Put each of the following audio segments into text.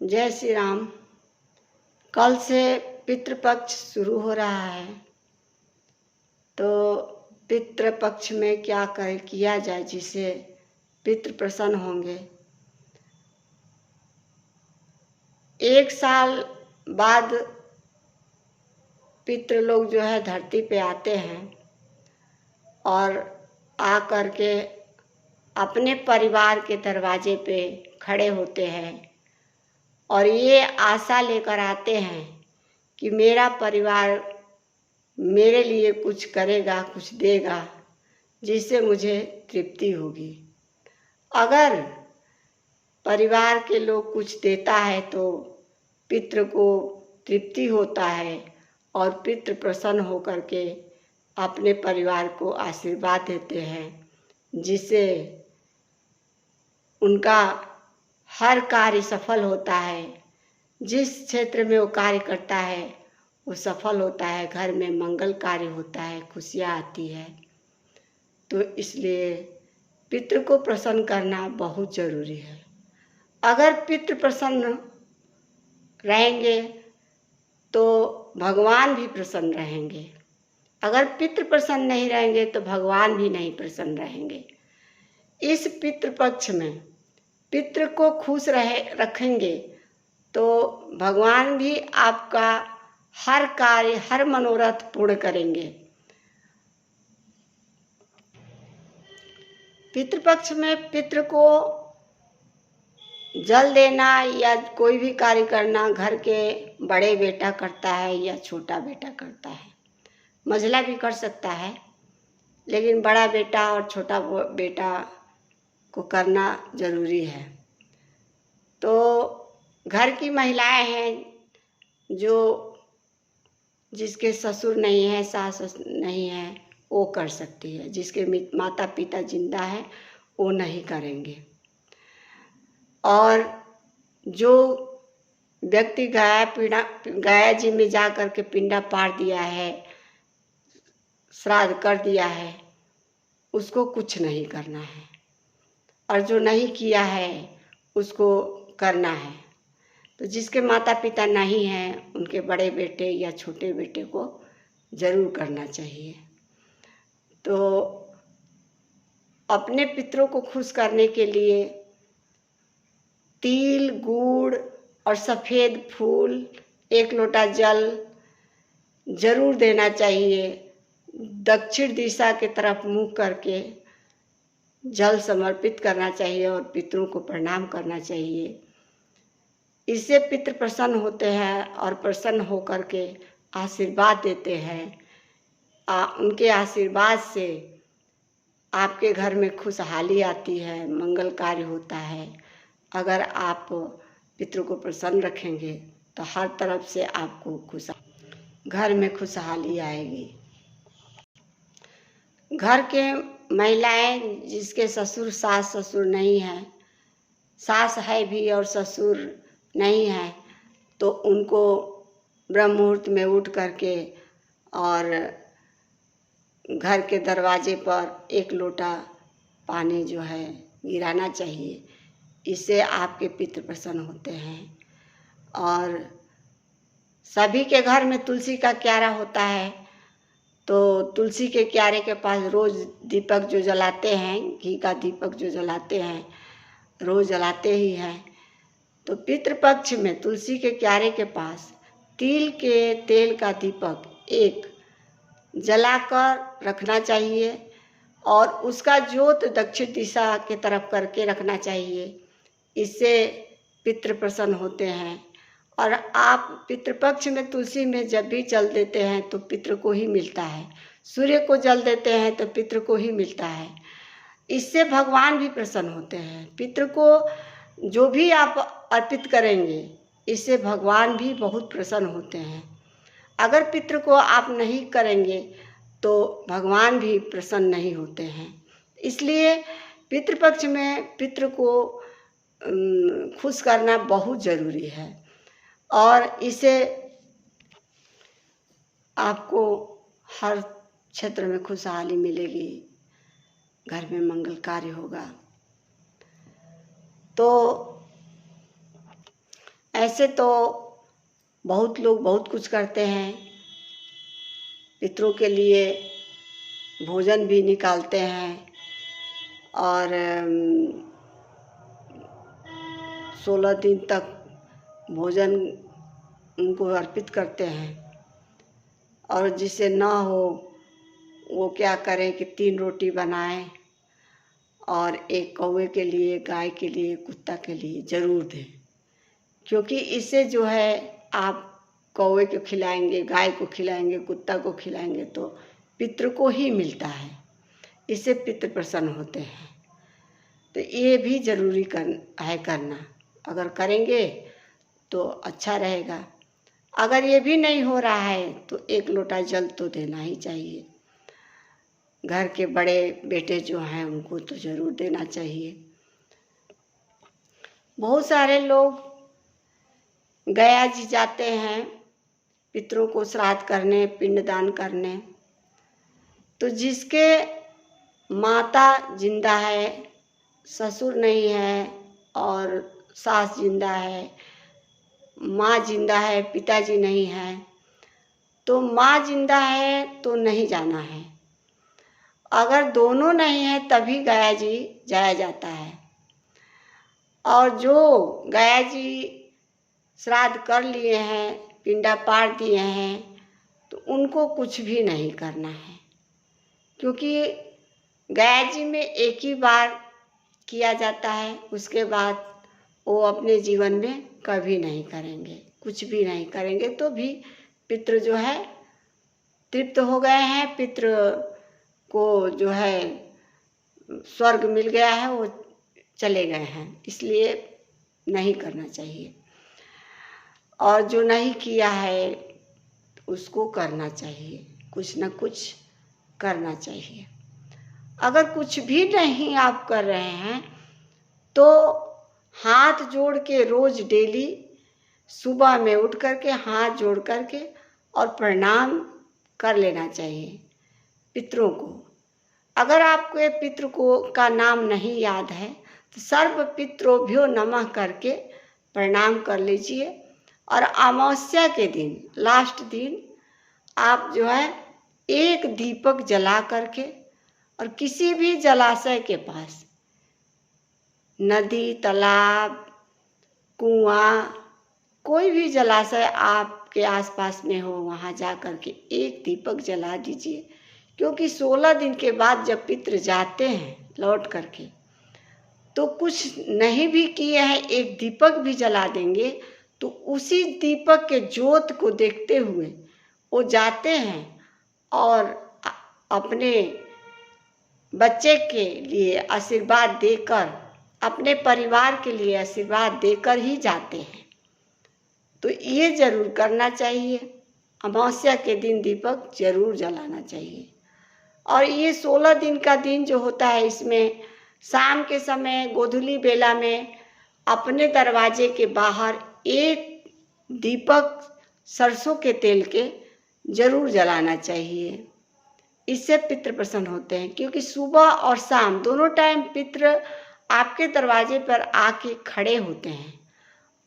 जय श्री राम। कल से पितृपक्ष शुरू हो रहा है, तो पितृपक्ष में क्या किया जाए जिससे पितृ प्रसन्न होंगे। 1 साल बाद पितृ लोग जो है धरती पे आते हैं और आ कर के अपने परिवार के दरवाजे पे खड़े होते हैं और ये आशा लेकर आते हैं कि मेरा परिवार मेरे लिए कुछ करेगा, कुछ देगा, जिससे मुझे तृप्ति होगी। अगर परिवार के लोग कुछ देता है तो पितृ को तृप्ति होता है और पितृ प्रसन्न होकर के अपने परिवार को आशीर्वाद देते हैं, जिससे उनका हर कार्य सफल होता है। जिस क्षेत्र में वो कार्य करता है वो सफल होता है, घर में मंगल कार्य होता है, खुशियाँ आती है। तो इसलिए पितृ को प्रसन्न करना बहुत ज़रूरी है। अगर पितृ प्रसन्न रहेंगे तो भगवान भी प्रसन्न रहेंगे। अगर पितृ प्रसन्न नहीं रहेंगे तो भगवान भी नहीं प्रसन्न रहेंगे। इस पितृपक्ष में पितृ को खुश रखेंगे तो भगवान भी आपका हर कार्य, हर मनोरथ पूर्ण करेंगे। पितृपक्ष में पितृ को जल देना या कोई भी कार्य करना घर के बड़े बेटा करता है या छोटा बेटा करता है। मझला भी कर सकता है, लेकिन बड़ा बेटा और छोटा बेटा को करना ज़रूरी है। तो घर की महिलाएं हैं जो जिसके ससुर नहीं है, सास नहीं है, वो कर सकती है। जिसके माता पिता जिंदा है वो नहीं करेंगे। और जो व्यक्ति गया जी में जा कर के पिंडा पार दिया है, श्राद्ध कर दिया है, उसको कुछ नहीं करना है। और जो नहीं किया है उसको करना है। तो जिसके माता पिता नहीं हैं उनके बड़े बेटे या छोटे बेटे को ज़रूर करना चाहिए। तो अपने पितरों को खुश करने के लिए तिल, गुड़ और सफ़ेद फूल, 1 लोटा जल ज़रूर देना चाहिए। दक्षिण दिशा की तरफ मुँह करके जल समर्पित करना चाहिए और पितरों को प्रणाम करना चाहिए। इससे पितृ प्रसन्न होते हैं और प्रसन्न होकर के आशीर्वाद देते हैं। उनके आशीर्वाद से आपके घर में खुशहाली आती है, मंगल कार्य होता है। अगर आप पितृ को प्रसन्न रखेंगे तो हर तरफ से आपको घर में खुशहाली आएगी। घर के महिलाएं जिसके ससुर सास ससुर नहीं है, सास है भी और ससुर नहीं है, तो उनको ब्रह्म मुहूर्त में उठ करके और घर के दरवाजे पर 1 लोटा पानी जो है गिराना चाहिए। इससे आपके पितृ प्रसन्न होते हैं। और सभी के घर में तुलसी का क्यारा होता है, तो तुलसी के क्यारे के पास रोज़ दीपक जो जलाते हैं, घी का दीपक जो जलाते हैं, रोज़ जलाते ही हैं। तो पितृपक्ष में तुलसी के क्यारे के पास तिल के तेल का दीपक 1 जलाकर रखना चाहिए और उसका ज्योत दक्षिण दिशा की तरफ करके रखना चाहिए। इससे पितृ प्रसन्न होते हैं। और आप पितृपक्ष में तुलसी में जब भी जल देते हैं तो पितृ को ही मिलता है। सूर्य को जल देते हैं तो पितृ को ही मिलता है। इससे भगवान भी प्रसन्न होते हैं। पितृ को जो भी आप अर्पित करेंगे इससे भगवान भी बहुत प्रसन्न होते हैं। अगर पितृ को आप नहीं करेंगे तो भगवान भी प्रसन्न नहीं होते हैं। इसलिए पितृपक्ष में पितृ को खुश करना बहुत ज़रूरी है और इसे आपको हर क्षेत्र में खुशहाली मिलेगी, घर में मंगल कार्य होगा। तो ऐसे तो बहुत लोग बहुत कुछ करते हैं, पितरों के लिए भोजन भी निकालते हैं और 16 दिन तक भोजन उनको अर्पित करते हैं। और जिसे ना हो वो क्या करें कि 3 रोटी बनाएं और एक कौवे के लिए, गाय के लिए, कुत्ता के लिए ज़रूर दें, क्योंकि इससे जो है आप कौवे को खिलाएंगे, गाय को खिलाएंगे, कुत्ता को खिलाएंगे तो पितृ को ही मिलता है, इससे पितृ प्रसन्न होते हैं। तो ये भी ज़रूरी करना, अगर करेंगे तो अच्छा रहेगा। अगर ये भी नहीं हो रहा है तो 1 लोटा जल तो देना ही चाहिए। घर के बड़े बेटे जो हैं उनको तो ज़रूर देना चाहिए। बहुत सारे लोग गया जी जाते हैं पितरों को श्राद्ध करने, पिंडदान करने, तो जिसके माता जिंदा है, ससुर नहीं है और सास जिंदा है, माँ जिंदा है, पिताजी नहीं है, तो माँ जिंदा है तो नहीं जाना है। अगर दोनों नहीं है तभी गया जी जाया जाता है। और जो गया जी श्राद्ध कर लिए हैं, पिंडा पार दिए हैं, तो उनको कुछ भी नहीं करना है, क्योंकि गया जी में एक ही बार किया जाता है, उसके बाद वो अपने जीवन में कभी नहीं करेंगे, कुछ भी नहीं करेंगे तो भी पितृ जो है तृप्त हो गए हैं, पितृ को जो है स्वर्ग मिल गया है, वो चले गए हैं, इसलिए नहीं करना चाहिए। और जो नहीं किया है उसको करना चाहिए, कुछ न कुछ करना चाहिए। अगर कुछ भी नहीं आप कर रहे हैं तो हाथ जोड़ के रोज डेली सुबह में उठ करके हाथ जोड़ करके और प्रणाम कर लेना चाहिए पितरों को। अगर आपको पितृ को का नाम नहीं याद है तो सर्व पितरोभ्यो नमः करके प्रणाम कर लीजिए। और अमावस्या के दिन, लास्ट दिन आप जो है एक दीपक जला करके और किसी भी जलाशय के पास, नदी, तालाब, कुआं, कोई भी जलाशय आपके आसपास में हो, वहाँ जा कर के एक दीपक जला दीजिए। क्योंकि 16 दिन के बाद जब पितृ जाते हैं लौट करके, तो कुछ नहीं भी किए हैं, एक दीपक भी जला देंगे तो उसी दीपक के ज्योत को देखते हुए वो जाते हैं और अपने बच्चे के लिए आशीर्वाद देकर, अपने परिवार के लिए आशीर्वाद देकर ही जाते हैं। तो ये जरूर करना चाहिए, अमावस्या के दिन दीपक जरूर जलाना चाहिए। और ये 16 दिन का दिन जो होता है, इसमें शाम के समय गोधूली बेला में अपने दरवाजे के बाहर एक दीपक सरसों के तेल के जरूर जलाना चाहिए। इससे पितृ प्रसन्न होते हैं, क्योंकि सुबह और शाम दोनों टाइम पितृ आपके दरवाजे पर आके खड़े होते हैं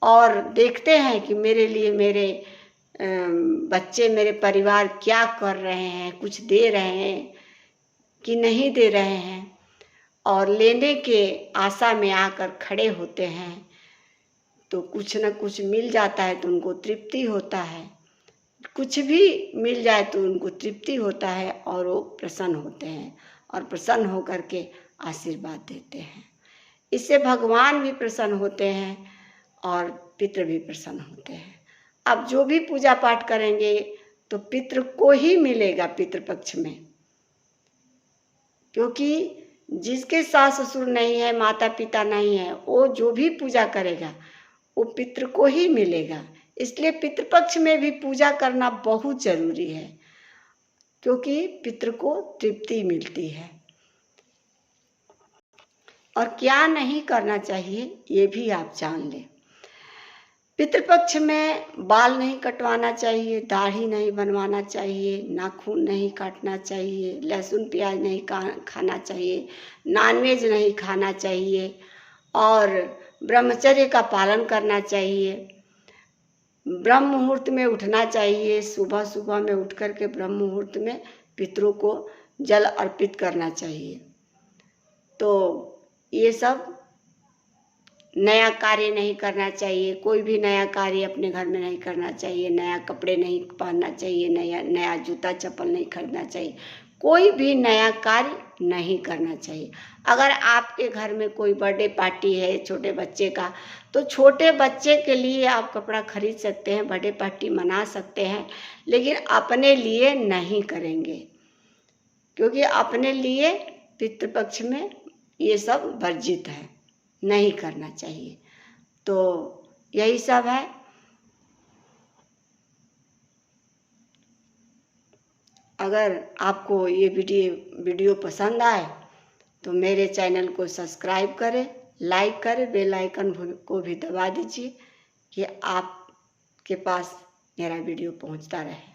और देखते हैं कि मेरे लिए मेरे बच्चे, मेरे परिवार क्या कर रहे हैं, कुछ दे रहे हैं कि नहीं दे रहे हैं, और लेने के आशा में आकर खड़े होते हैं। तो कुछ न कुछ मिल जाता है तो उनको तृप्ति होता है, कुछ भी मिल जाए तो उनको तृप्ति होता है और वो प्रसन्न होते हैं और प्रसन्न होकर के आशीर्वाद देते हैं। इससे भगवान भी प्रसन्न होते हैं और पितृ भी प्रसन्न होते हैं। अब जो भी पूजा पाठ करेंगे तो पितृ को ही मिलेगा पितृपक्ष में, क्योंकि जिसके सास ससुर नहीं है, माता पिता नहीं है, वो जो भी पूजा करेगा वो पितृ को ही मिलेगा। इसलिए पितृपक्ष में भी पूजा करना बहुत जरूरी है, क्योंकि पितृ को तृप्ति मिलती है। और क्या नहीं करना चाहिए ये भी आप जान लें। पितृपक्ष में बाल नहीं कटवाना चाहिए, दाढ़ी नहीं बनवाना चाहिए, नाखून नहीं काटना चाहिए, लहसुन प्याज नहीं खाना चाहिए, नॉनवेज नहीं खाना चाहिए और ब्रह्मचर्य का पालन करना चाहिए। ब्रह्म मुहूर्त में उठना चाहिए। सुबह सुबह में उठ कर के ब्रह्म मुहूर्त में पितरों को जल अर्पित करना चाहिए। तो ये सब नया कार्य नहीं करना चाहिए। कोई भी नया कार्य अपने घर में नहीं करना चाहिए। नया कपड़े नहीं पहनना चाहिए। नया जूता चप्पल नहीं खरीदना चाहिए। कोई भी नया कार्य नहीं करना चाहिए। अगर आपके घर में कोई बर्थडे पार्टी है छोटे बच्चे का, तो छोटे बच्चे के लिए आप कपड़ा खरीद सकते हैं, बर्थडे पार्टी मना सकते हैं, लेकिन अपने लिए नहीं करेंगे, क्योंकि अपने लिए पितृपक्ष में ये सब वर्जित है, नहीं करना चाहिए। तो यही सब है। अगर आपको ये वीडियो पसंद आए तो मेरे चैनल को सब्सक्राइब करें, लाइक करें, बेल आइकन को भी दबा दीजिए कि आपके पास मेरा वीडियो पहुंचता रहे।